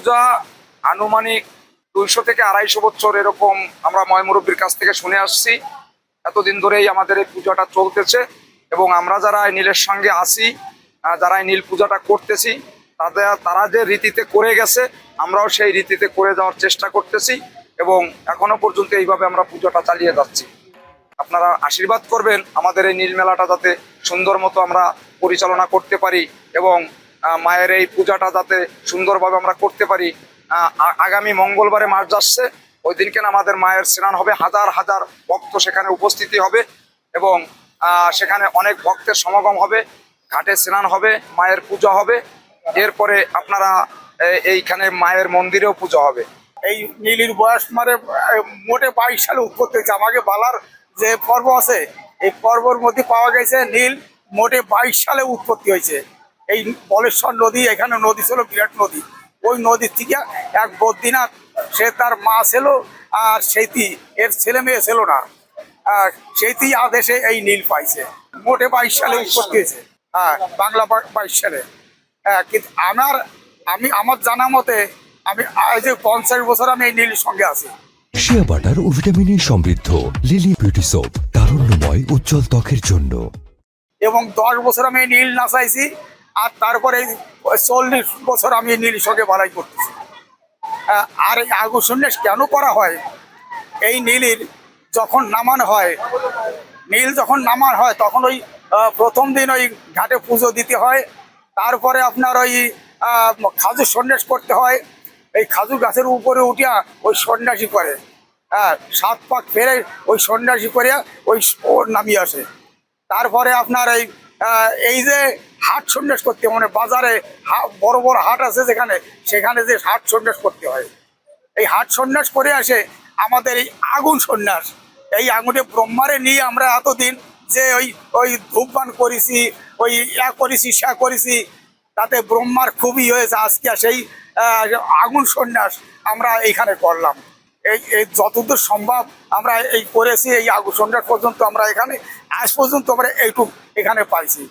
পূজা আনুমানিক 200 থেকে 250 বছর এরকম আমরা ময়মুরব্বীর কাছ থেকে শুনে আসছি। এতদিন ধরেই আমাদের এই পূজাটা চলতেছে এবং আমরা যারা এই নীলের সঙ্গে আছি, যারা এই নীল পূজাটা করতেছি, তারা যে রীতিতে করে গেছে আমরাও সেই রীতিতে করে যাওয়ার চেষ্টা করতেছি এবং এখনো পর্যন্ত এইভাবে আমরা পূজাটা চালিয়ে যাচ্ছি। আপনারা আশীর্বাদ করবেন আমাদের এই নীল মেলাটা যাতে সুন্দর মতো আমরা পরিচালনা করতে পারি এবং মায়ের এই পূজাটা যাতে সুন্দরভাবে আমরা করতে পারি। আগামী মঙ্গলবারে মাস যাচ্ছে, ওই দিনকে আমাদের মায়ের স্নান হবে, হাজার হাজার ভক্ত সেখানে উপস্থিতি হবে এবং সেখানে অনেক ভক্তের সমাগম হবে, ঘাটে স্নান হবে, মায়ের পূজা হবে। এরপরে আপনারা এইখানে মায়ের মন্দিরেও পূজা হবে। এই নীলির বয়স মানে মোটে 22 সালে উৎপত্তি হয়েছে। আমাকে বলার যে পর্ব আছে এই পর্বর মধ্যে পাওয়া গেছে নীল মোটে 22 সালে উৎপত্তি হয়েছে। এই বলেশ্বর নদী, এখানে নদী ছিল বিরাট নদী, ওই নদীর থেকে এক বদ্রীনাথ, সে তার মা ছিল আর সেইটি এর ছেলে মেয়ে ছিল না, সেইটি আদেশে এই নীল পাইছে। মোটে 22 সালে উৎপত্তি হয়েছে, বাংলা 22 সালে। কিন্তু আমার জানা মতে আমি আজ 50 বছর আমি এই নীলের সঙ্গে আছি। শিয়া বাটার ও ভিটামিনে সমৃদ্ধ লিলি বিউটি সোপ, তারুণ্যময় উজ্জ্বল ত্বকের জন্য। এবং 10 বছর আমি এই নীল নাচাইছি, আর তারপরে 40 বছর আমি এই নীলের সঙ্গে বাড়াই করতেছি। আর এই আগুন সন্ন্যাস কেন করা হয়? এই নীলের যখন নামান হয়, নীল যখন নামান হয় তখন ওই প্রথম দিন ওই ঘাটে পুজো দিতে হয়, তারপরে আপনার ওই খাজুর সন্ন্যাস করতে হয়। এই খাজুর গাছের উপরে উঠিয়া ওই সন্ন্যাসী করে, 7 পাক ফেরে ওই সন্ন্যাসী করে ওই নামিয়ে আসে। তারপরে আপনার এই যে হাট সন্ন্যাস করতে মানে বাজারে বড় বড় হাট আছে সেখানে যে হাট সন্ন্যাস করতে হয়, এই হাট সন্ন্যাস করে আসে আমাদের এই আগুন সন্ন্যাস। এই আগুনে ব্রহ্মারে নিয়ে আমরা এতদিন যে ওই ধূপবান করেছি, ওই করেছি সে করেছি, তাতে ব্রহ্মার খুবই হয়েছে। আজকে সেই আগুন সন্ন্যাস আমরা এইখানে করলাম। এই যতদূর সম্ভব আমরা এই করেছি, এই আগুন সন্ন্যাস পর্যন্ত আমরা এখানে আজ পর্যন্ত আমরা এইটুকু এখানে পাইছি।